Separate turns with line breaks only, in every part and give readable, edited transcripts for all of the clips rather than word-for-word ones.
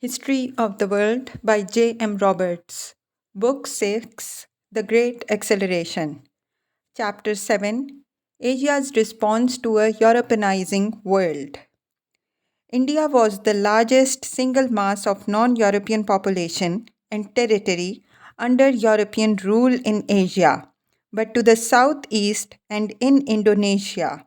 History of the World by J. M. Roberts. Book 6 The Great Acceleration. Chapter 7 Asia's Response to a Europeanizing World. India was the largest single mass of non European population and territory under European rule in Asia, but to the southeast and in Indonesia,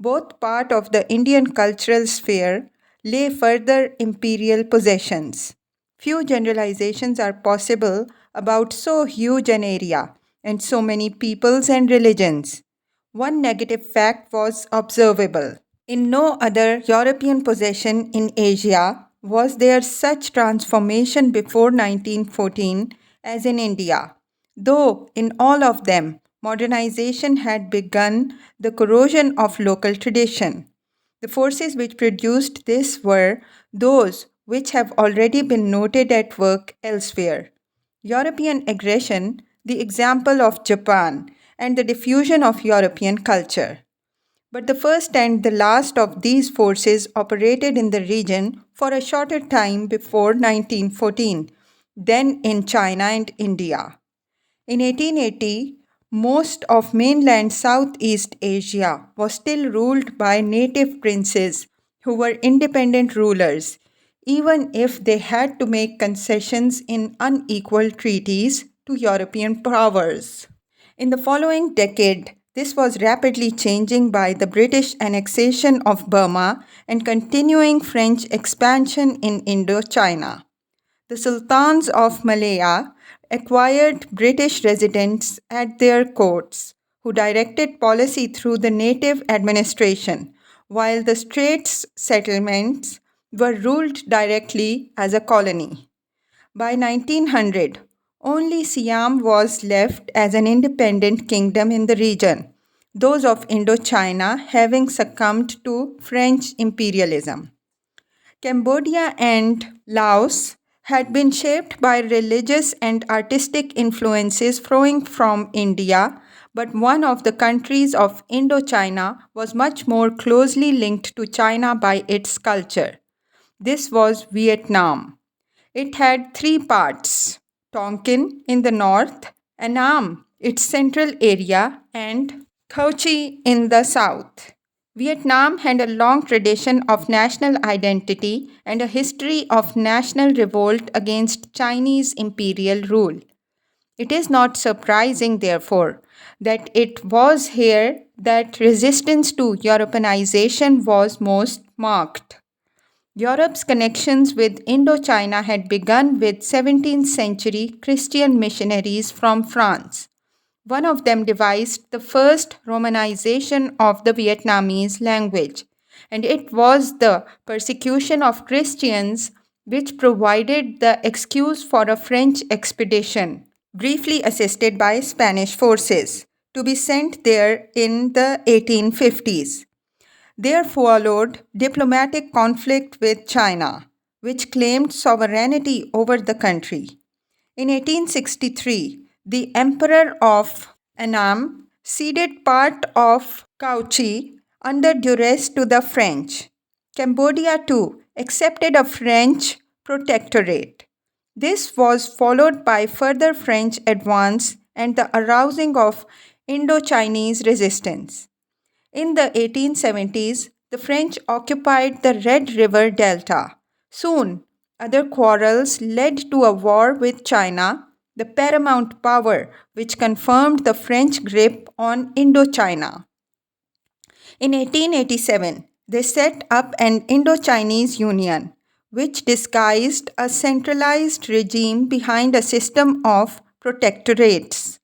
both part of the Indian cultural sphere, lay further imperial possessions. Few generalizations are possible about so huge an area and so many peoples and religions. One negative fact was observable. In no other European possession in Asia was there such transformation before 1914 as in India, though in all of them modernization had begun the corrosion of local tradition. The forces which produced this were those which have already been noted at work elsewhere. European aggression, the example of Japan, and the diffusion of European culture. But the first and the last of these forces operated in the region for a shorter time before 1914 than in China and India. In 1880, most of mainland Southeast Asia was still ruled by native princes who were independent rulers, even if they had to make concessions in unequal treaties to European powers. In the following decade, this was rapidly changing by the British annexation of Burma and continuing French expansion in Indochina. The sultans of Malaya acquired British residents at their courts, who directed policy through the native administration, while the Straits settlements were ruled directly as a colony. By 1900, only Siam was left as an independent kingdom in the region, those of Indochina having succumbed to French imperialism. Cambodia and Laos had been shaped by religious and artistic influences flowing from India, but one of the countries of Indochina was much more closely linked to China by its culture. This was Vietnam. It had three parts: Tonkin in the north, Annam, its central area, and Cao Chi in the south. Vietnam had a long tradition of national identity and a history of national revolt against Chinese imperial rule. It is not surprising, therefore, that it was here that resistance to Europeanization was most marked. Europe's connections with Indochina had begun with 17th century Christian missionaries from France. One of them devised the first Romanization of the Vietnamese language, and it was the persecution of Christians which provided the excuse for a French expedition, briefly assisted by Spanish forces, to be sent there in the 1850s. There followed diplomatic conflict with China, which claimed sovereignty over the country. In 1863, the Emperor of Annam ceded part of Cao Chi under duress to the French. Cambodia, too, accepted a French protectorate. This was followed by further French advance and the arousing of Indo-Chinese resistance. In the 1870s, the French occupied the Red River Delta. Soon, other quarrels led to a war with China, the paramount power which confirmed the French grip on Indochina. In 1887, they set up an Indo-Chinese Union, which disguised a centralized regime behind a system of protectorates.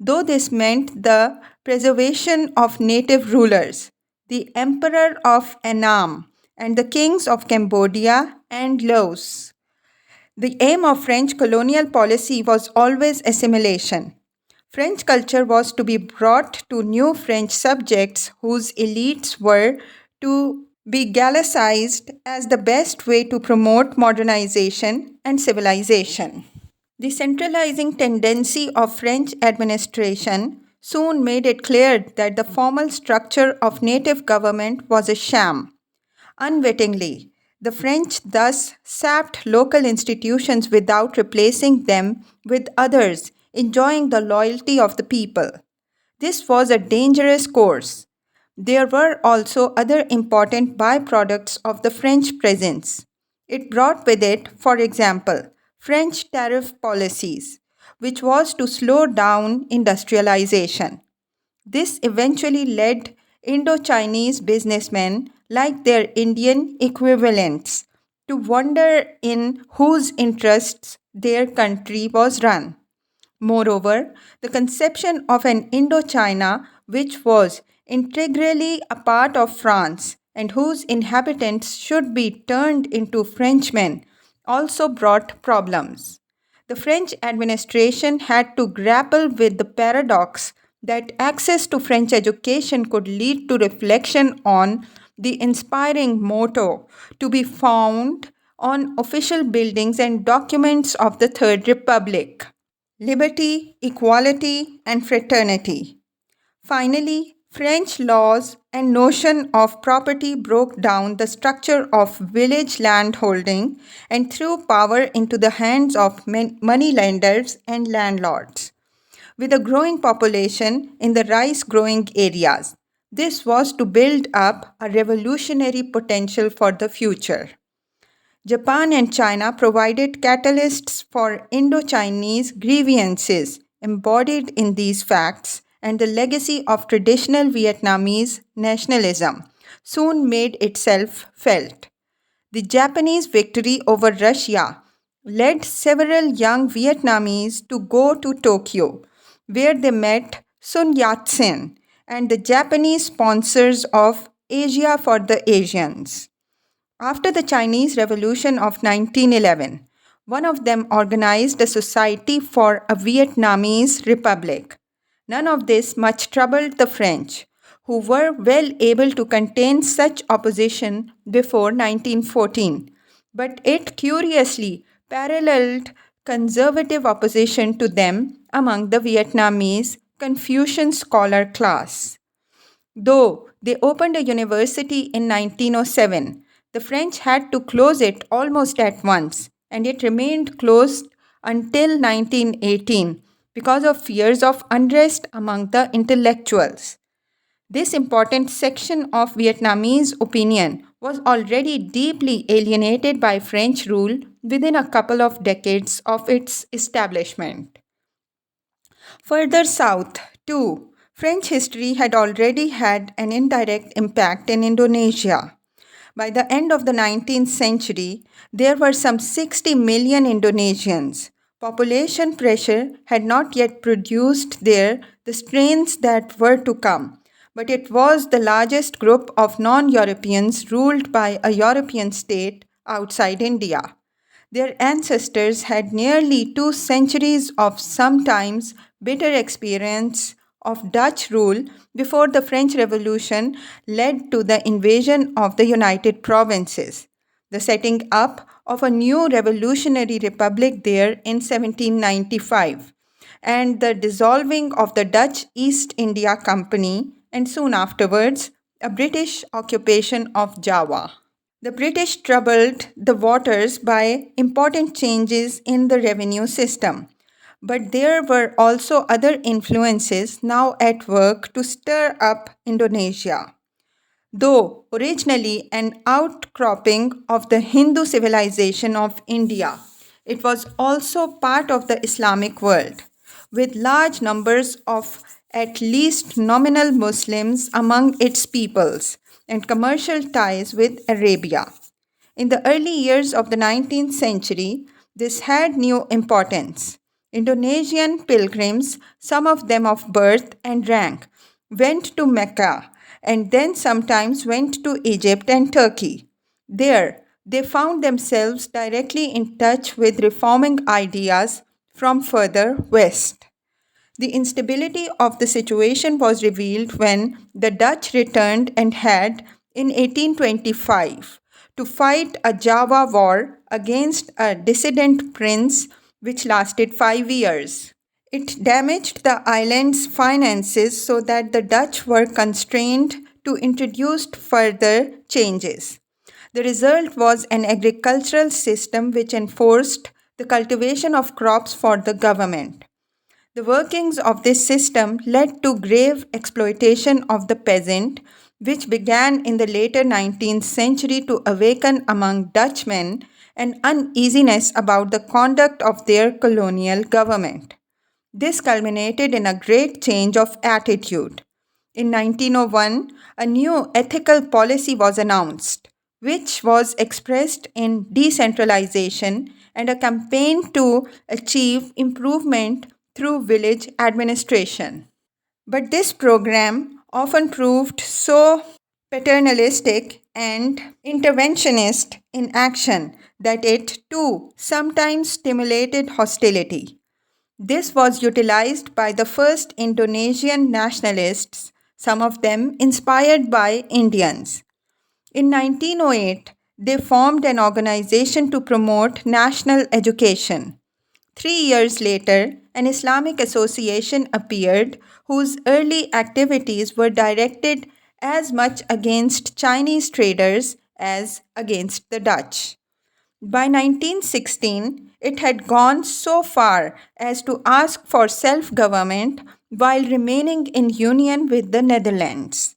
Though this meant the preservation of native rulers, the Emperor of Annam, and the kings of Cambodia and Laos. The aim of French colonial policy was always assimilation. French culture was to be brought to new French subjects whose elites were to be Gallicized as the best way to promote modernization and civilization. The centralizing tendency of French administration soon made it clear that the formal structure of native government was a sham. Unwittingly, The French thus sapped local institutions without replacing them with others, enjoying the loyalty of the people. This was a dangerous course. There were also other important byproducts of the French presence. It brought with it, for example, French tariff policies, which was to slow down industrialization. This eventually led Indo-Chinese businessmen, like their Indian equivalents, to wonder in whose interests their country was run. Moreover, the conception of an Indochina, which was integrally a part of France and whose inhabitants should be turned into Frenchmen, also brought problems. The French administration had to grapple with the paradox that access to French education could lead to reflection on the inspiring motto to be found on official buildings and documents of the Third Republic: liberty, equality, and fraternity. Finally, French laws and notion of property broke down the structure of village landholding and threw power into the hands of moneylenders and landlords. With a growing population in the rice growing areas, this was to build up a revolutionary potential for the future. Japan and China provided catalysts for Indo-Chinese grievances embodied in these facts, and the legacy of traditional Vietnamese nationalism soon made itself felt. The Japanese victory over Russia led several young Vietnamese to go to Tokyo, where they met Sun Yat-sen and the Japanese sponsors of Asia for the Asians. After the Chinese Revolution of 1911, one of them organized a society for a Vietnamese republic. None of this much troubled the French, who were well able to contain such opposition before 1914, but it curiously paralleled conservative opposition to them among the Vietnamese Confucian scholar class. Though they opened a university in 1907, the French had to close it almost at once, and it remained closed until 1918 because of fears of unrest among the intellectuals. This important section of Vietnamese opinion was already deeply alienated by French rule within a couple of decades of its establishment. Further south, too, French history had already had an indirect impact in Indonesia. By the end of the 19th century, there were some 60 million Indonesians. Population pressure had not yet produced there the strains that were to come, but it was the largest group of non Europeans ruled by a European state outside India. Their ancestors had nearly 2 centuries of sometimes bitter experience of Dutch rule before the French Revolution led to the invasion of the United Provinces, the setting up of a new revolutionary republic there in 1795, and the dissolving of the Dutch East India Company, and soon afterwards, a British occupation of Java. The British troubled the waters by important changes in the revenue system. But there were also other influences now at work to stir up Indonesia. Though originally an outcropping of the Hindu civilization of India, it was also part of the Islamic world, with large numbers of at least nominal Muslims among its peoples and commercial ties with Arabia. In the early years of the 19th century, this had new importance. Indonesian pilgrims, some of them of birth and rank, went to Mecca and then sometimes went to Egypt and Turkey. There, they found themselves directly in touch with reforming ideas from further west. The instability of the situation was revealed when the Dutch returned and had, in 1825, to fight a Java war against a dissident prince which lasted 5 years. It damaged the island's finances so that the Dutch were constrained to introduce further changes. The result was an agricultural system which enforced the cultivation of crops for the government. The workings of this system led to grave exploitation of the peasant, which began in the later 19th century to awaken among Dutchmen an uneasiness about the conduct of their colonial government. This culminated in a great change of attitude. In 1901, a new ethical policy was announced, which was expressed in decentralization and a campaign to achieve improvement through village administration. But this program often proved so paternalistic and interventionist in action that it too sometimes stimulated hostility. This was utilized by the first Indonesian nationalists, some of them inspired by Indians. In 1908, they formed an organization to promote national education. 3 years later, an Islamic association appeared whose early activities were directed as much against Chinese traders as against the Dutch. By 1916, it had gone so far as to ask for self government while remaining in union with the Netherlands.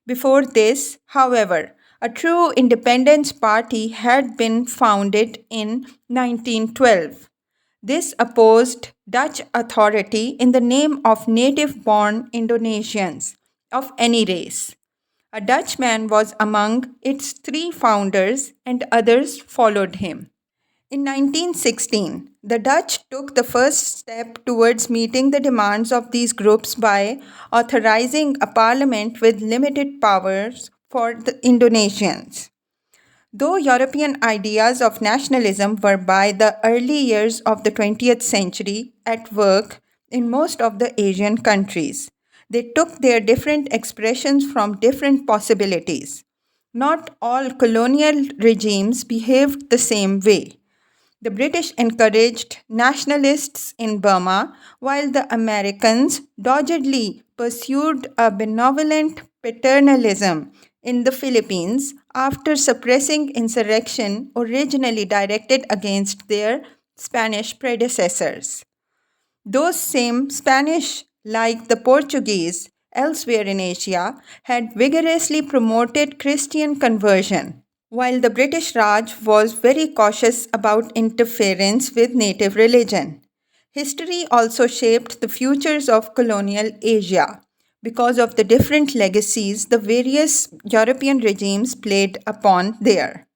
Before this, however, a true independence party had been founded in 1912. This opposed Dutch authority in the name of native born Indonesians of any race. A Dutchman was among its three founders, and others followed him. In 1916, the Dutch took the first step towards meeting the demands of these groups by authorizing a parliament with limited powers for the Indonesians. Though European ideas of nationalism were by the early years of the 20th century at work in most of the Asian countries, they took their different expressions from different possibilities. Not all colonial regimes behaved the same way. The British encouraged nationalists in Burma, while the Americans doggedly pursued a benevolent paternalism in the Philippines after suppressing insurrection originally directed against their Spanish predecessors. Those same Spanish, like the Portuguese elsewhere in Asia, had vigorously promoted Christian conversion, while the British Raj was very cautious about interference with native religion. History also shaped the futures of colonial Asia because of the different legacies the various European regimes played upon there.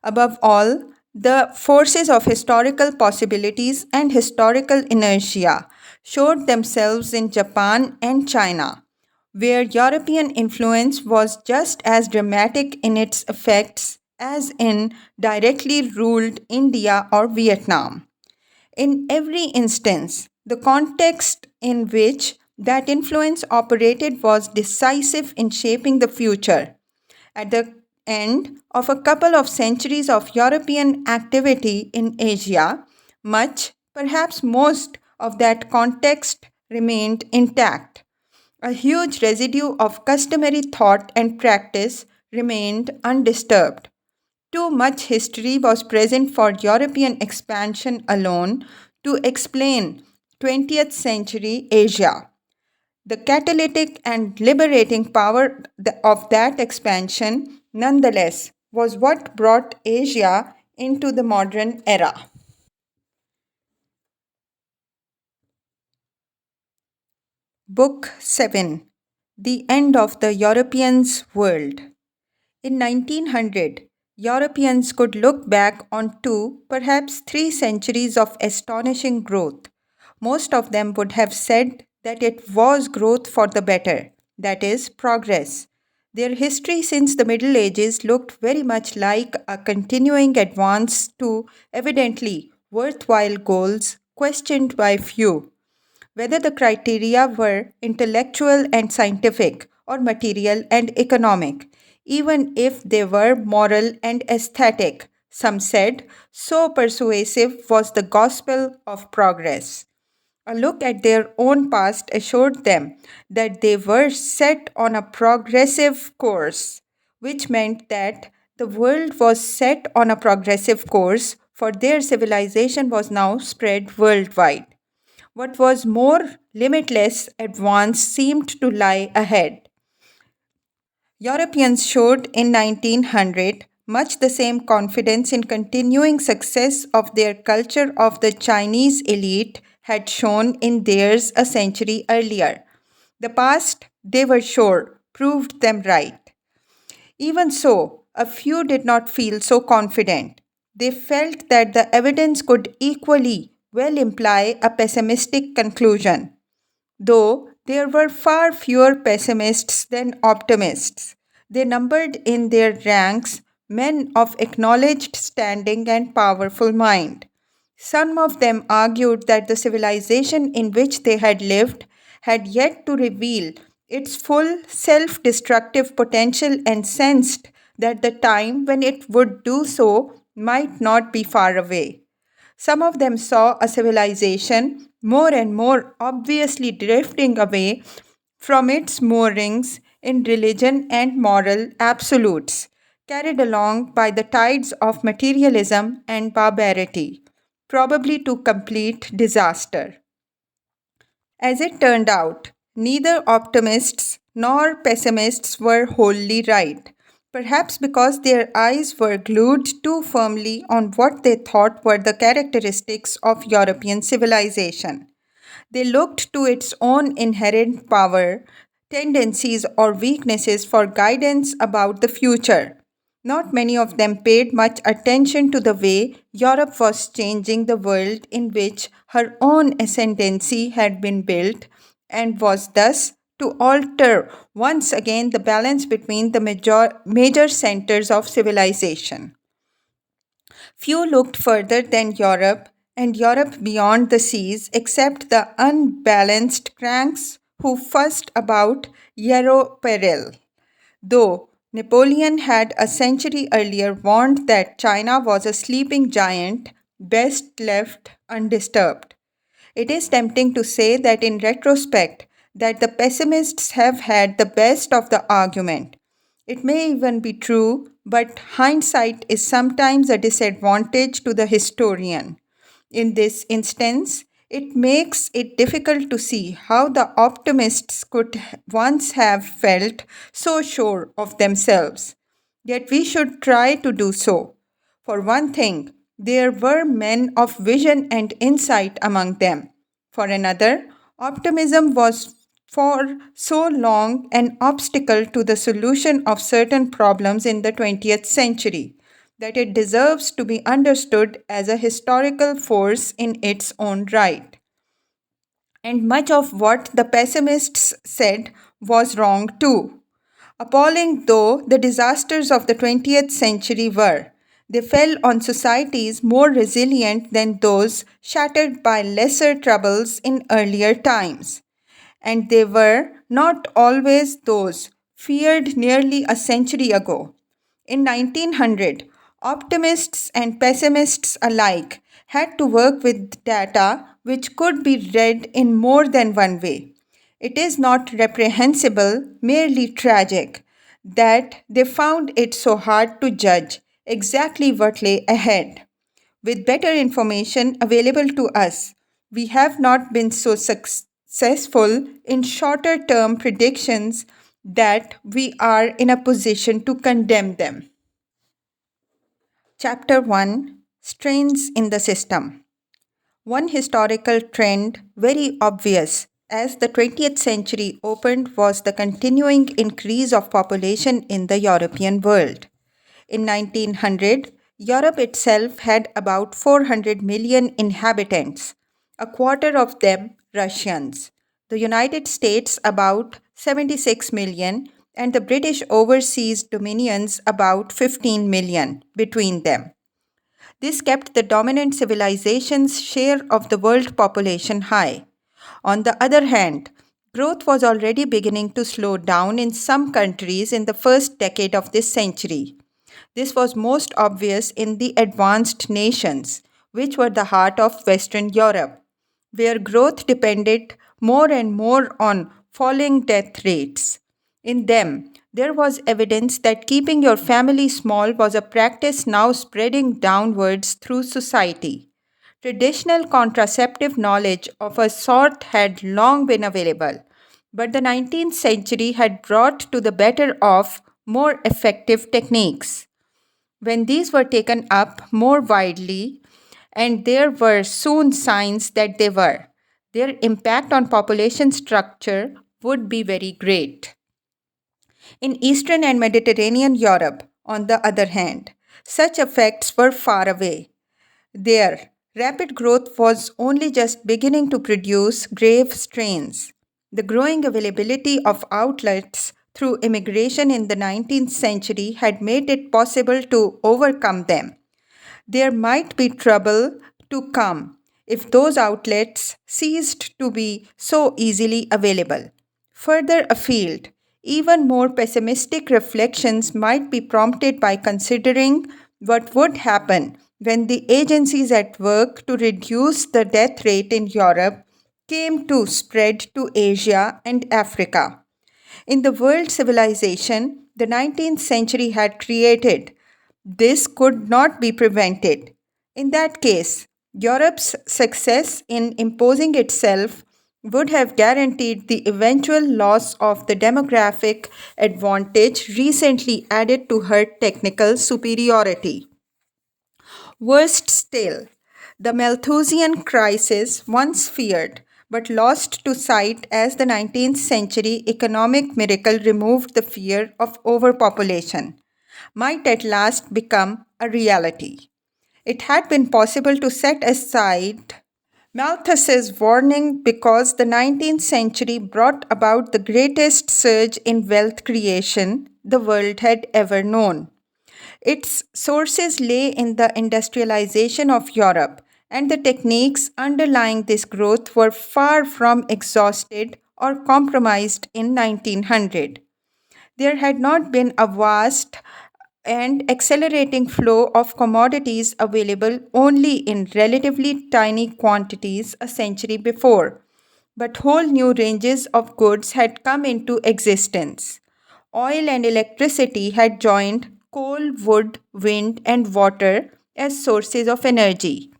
Above all, the forces of historical possibilities and historical inertia showed themselves in Japan and China, where European influence was just as dramatic in its effects as in directly ruled India or Vietnam. In every instance, the context in which that influence operated was decisive in shaping the future. At the end of a couple of centuries of European activity in Asia, much, perhaps most, of that context remained intact. A huge residue of customary thought and practice remained undisturbed. Too much history was present for European expansion alone to explain 20th century Asia. The catalytic and liberating power of that expansion, nonetheless, was what brought Asia into the modern era. Book 7: The End of the Europeans' World. In 1900, Europeans could look back on two, perhaps 3 centuries of astonishing growth. Most of them would have said that it was growth for the better, that is, progress. Their history since the Middle Ages looked very much like a continuing advance to evidently worthwhile goals questioned by few. Whether the criteria were intellectual and scientific or material and economic, even if they were moral and aesthetic, some said, so persuasive was the gospel of progress. A look at their own past assured them that they were set on a progressive course, which meant that The world was set on a progressive course, for their civilization was now spread worldwide. What was more limitless advance seemed to lie ahead. Europeans showed in 1900 much the same confidence in continuing success of their culture of the Chinese elite had shown in theirs a century earlier. The past, they were sure, proved them right. Even so, a few did not feel so confident. They felt that the evidence could equally well imply a pessimistic conclusion, though there were far fewer pessimists than optimists. They numbered in their ranks men of acknowledged standing and powerful mind. Some of them argued that the civilization in which they had lived had yet to reveal its full self destructive potential and sensed that the time when it would do so might not be far away. Some of them saw a civilization more and more obviously drifting away from its moorings in religion and moral absolutes, carried along by the tides of materialism and barbarity, probably to complete disaster. As it turned out, neither optimists nor pessimists were wholly right, perhaps because their eyes were glued too firmly on what they thought were the characteristics of European civilization. They looked to its own inherent power, tendencies, or weaknesses for guidance about the future. Not many of them paid much attention to the way Europe was changing the world in which her own ascendancy had been built, and was thus to alter once again the balance between the major centers of civilization. Few looked further than Europe and Europe beyond the seas except the unbalanced cranks who fussed about Yarrow peril. Though Napoleon had a century earlier warned that China was a sleeping giant best left undisturbed. It is tempting to say that in retrospect that the pessimists have had the best of the argument. It may even be true, but hindsight is sometimes a disadvantage to the historian. In this instance, it makes it difficult to see how the optimists could once have felt so sure of themselves. Yet we should try to do so. For one thing, there were men of vision and insight among them. For another, optimism was for so long an obstacle to the solution of certain problems in the 20th century that it deserves to be understood as a historical force in its own right. And much of what the pessimists said was wrong too. Appalling though the disasters of the 20th century were, they fell on societies more resilient than those shattered by lesser troubles in earlier times. And they were not always those feared nearly a century ago. In 1900, optimists and pessimists alike had to work with data which could be read in more than one way. It is not reprehensible, merely tragic, that they found it so hard to judge exactly what lay ahead. With better information available to us, we have not been so successful in shorter term predictions that we are in a position to condemn them. Chapter 1, Strains in the System. One historical trend, very obvious as the 20th century opened, was the continuing increase of population in the European world. In 1900, Europe itself had about 400 million inhabitants, a quarter of them Russians, the United States about 76 million, and the British overseas dominions about 15 million between them. This kept the dominant civilization's share of the world population high. On the other hand, growth was already beginning to slow down in some countries in the first decade of this century. This was most obvious in the advanced nations, which were the heart of Western Europe, where growth depended more and more on falling death rates. In them, There was evidence that keeping your family small was a practice now spreading downwards through society. Traditional contraceptive knowledge of a sort had long been available, but the 19th century had brought to the better of more effective techniques. When these were taken up more widely, and there were soon signs that they were, their impact on population structure would be very great. In Eastern and Mediterranean Europe, on the other hand, such effects were far away. There, rapid growth was only just beginning to produce grave strains. The growing availability of outlets through immigration in the 19th century had made it possible to overcome them. There might be trouble to come if those outlets ceased to be so easily available. Further afield, even more pessimistic reflections might be prompted by considering what would happen when the agencies at work to reduce the death rate in Europe came to spread to Asia and Africa. In the world civilization the 19th century had created, this could not be prevented. In that case, Europe's success in imposing itself would have guaranteed the eventual loss of the demographic advantage recently added to her technical superiority. Worst still, the Malthusian crisis, once feared but lost to sight as the 19th century economic miracle removed the fear of overpopulation, might at last become a reality. It had been possible to set aside Malthus's warning because the 19th century brought about the greatest surge in wealth creation the world had ever known. Its sources lay in the industrialization of Europe, and the techniques underlying this growth were far from exhausted or compromised in 1900. There had not been a vast and accelerating flow of commodities available only in relatively tiny quantities a century before, but whole new ranges of goods had come into existence. Oil and electricity had joined coal, wood, wind, and water as sources of energy.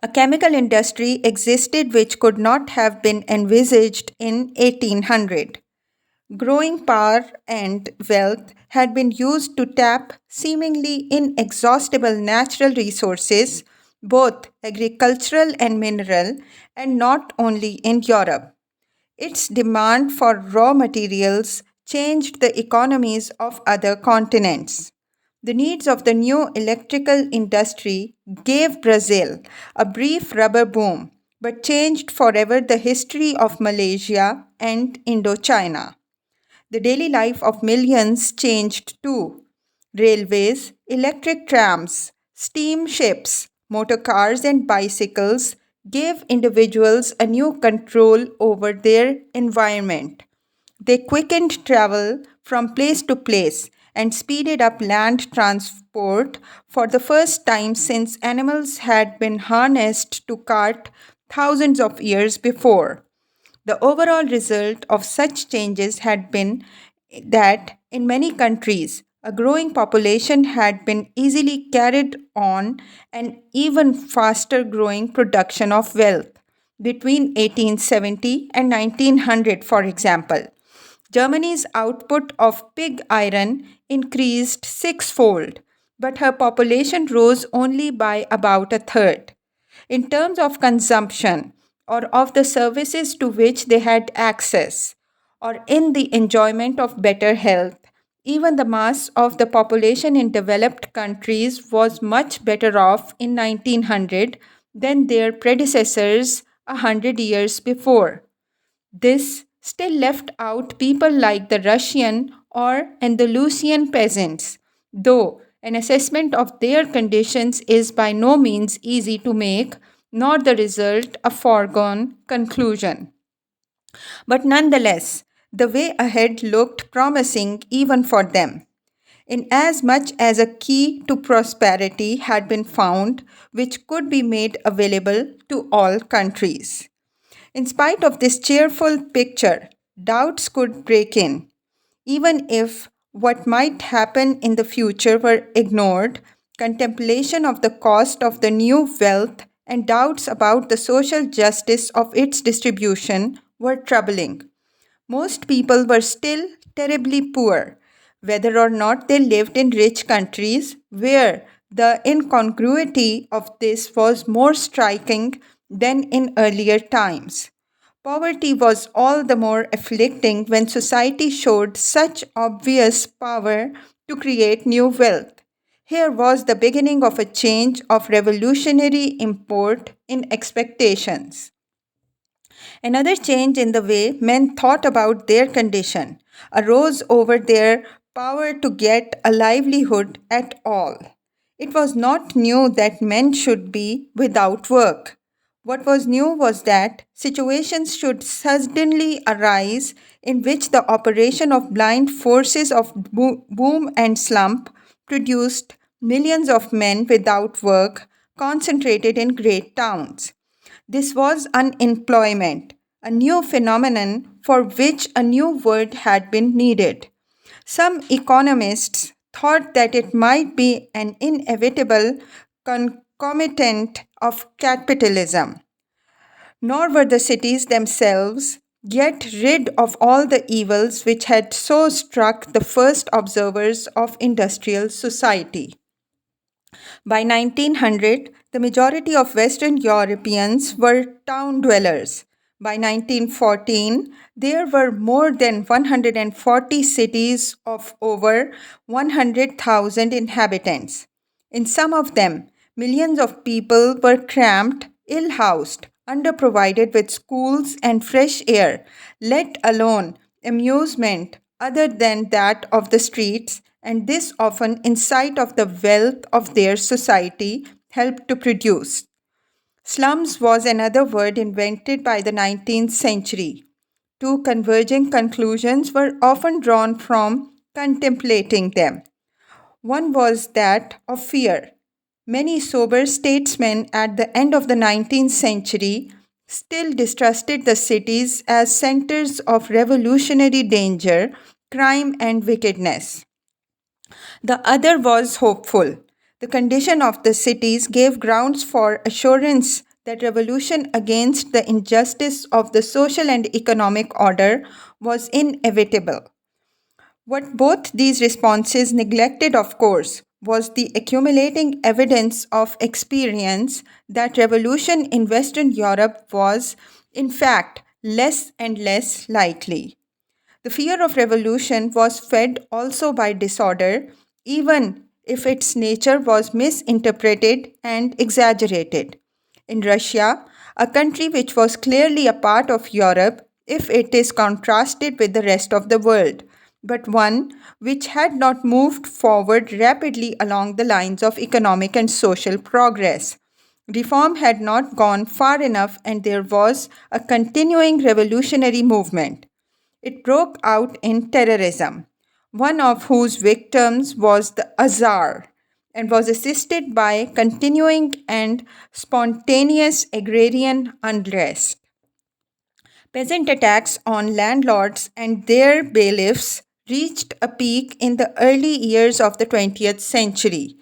A chemical industry existed which could not have been envisaged in 1800. Growing power and wealth had been used to tap seemingly inexhaustible natural resources, both agricultural and mineral, and not only in Europe. Its demand for raw materials changed the economies of other continents. The needs of the new electrical industry gave Brazil a brief rubber boom, but changed forever the history of Malaysia and Indochina. The daily life of millions changed too. Railways, electric trams, steamships, motor cars, and bicycles gave individuals a new control over their environment. They quickened travel from place to place and speeded up land transport for the first time since animals had been harnessed to cart thousands of years before. The overall result of such changes had been that in many countries, a growing population had been easily carried on an even faster growing production of wealth. Between 1870 and 1900, for example, Germany's output of pig iron increased sixfold, but her population rose only by about a third. In terms of consumption or of the services to which they had access, or in the enjoyment of better health, even the mass of the population in developed countries was much better off in 1900 than their predecessors 100 years before. This still left out people like the Russian or Andalusian peasants, though an assessment of their conditions is by no means easy to make, nor the result a foregone conclusion. But nonetheless, the way ahead looked promising even for them. Inasmuch as a key to prosperity had been found which could be made available to all countries. In spite of this cheerful picture, doubts could break in. Even if what might happen in the future were ignored, contemplation of the cost of the new wealth and doubts about the social justice of its distribution were troubling. Most people were still terribly poor, whether or not they lived in rich countries where the incongruity of this was more striking than in earlier times. Poverty was all the more afflicting when society showed such obvious power to create new wealth. Here was the beginning of a change of revolutionary import in expectations. Another change in the way men thought about their condition arose over their power to get a livelihood at all. It was not new that men should be without work. What was new was that situations should suddenly arise in which the operation of blind forces of boom and slump produced millions of men without work concentrated in great towns. This was unemployment, a new phenomenon for which a new word had been needed. Some economists thought that it might be an inevitable concomitant of capitalism. Nor were the cities themselves yet rid of all the evils which had so struck the first observers of industrial society. By 1900, the majority of Western Europeans were town dwellers. By 1914, there were more than 140 cities of over 100,000 inhabitants. In some of them, millions of people were cramped, ill housed, underprovided with schools and fresh air, let alone amusement other than that of the streets, and this often in sight of the wealth of their society helped to produce. Slums was another word invented by the 19th century. Two converging conclusions were often drawn from contemplating them. One was that of fear. Many sober statesmen at the end of the 19th century still distrusted the cities as centers of revolutionary danger, crime, and wickedness. The other was hopeful. The condition of the cities gave grounds for assurance that revolution against the injustice of the social and economic order was inevitable. What both these responses neglected, of course, was the accumulating evidence of experience that revolution in Western Europe was, in fact, less and less likely. The fear of revolution was fed also by disorder, even if its nature was misinterpreted and exaggerated. In Russia, a country which was clearly a part of Europe if it is contrasted with the rest of the world, but one which had not moved forward rapidly along the lines of economic and social progress. Reform had not gone far enough, and there was a continuing revolutionary movement. It broke out in terrorism, one of whose victims was the Azar, and was assisted by continuing and spontaneous agrarian unrest. Peasant attacks on landlords and their bailiffs reached a peak in the early years of the 20th century,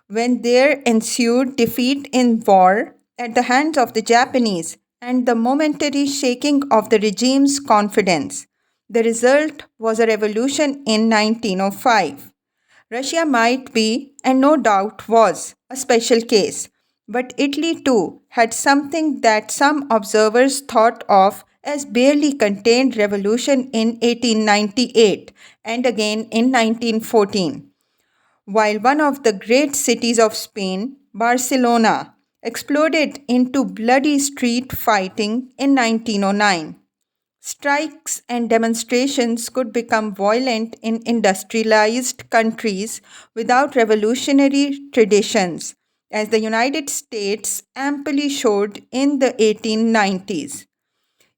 when there ensued defeat in war at the hands of the Japanese and the momentary shaking of the regime's confidence. The result was a revolution in 1905. Russia might be, and no doubt was, a special case, but Italy too had something that some observers thought of as barely contained revolution in 1898 and again in 1914. While one of the great cities of Spain, Barcelona, exploded into bloody street fighting in 1909. Strikes and demonstrations could become violent in industrialized countries without revolutionary traditions, as the United States amply showed in the 1890s.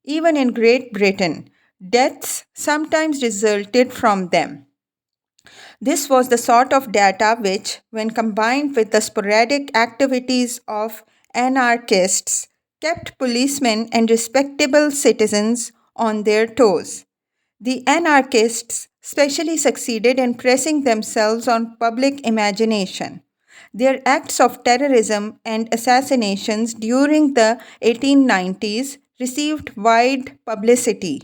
Even in Great Britain, deaths sometimes resulted from them. This was the sort of data which, when combined with the sporadic activities of anarchists, kept policemen and respectable citizens on their toes. The anarchists specially succeeded in pressing themselves on public imagination. Their acts of terrorism and assassinations during the 1890s received wide publicity.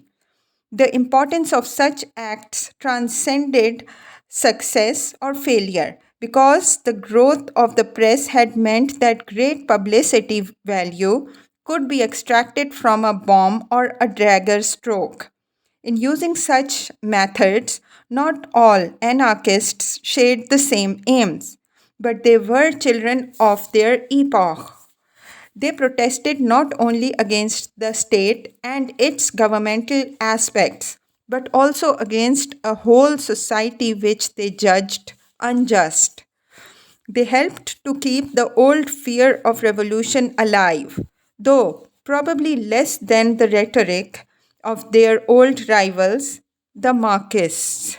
The importance of such acts transcended success or failure because the growth of the press had meant that great publicity value could be extracted from a bomb or a dagger stroke. In using such methods, not all anarchists shared the same aims, but they were children of their epoch. They protested not only against the state and its governmental aspects, but also against a whole society which they judged unjust. They helped to keep the old fear of revolution alive, though probably less than the rhetoric of their old rivals, the Marxists.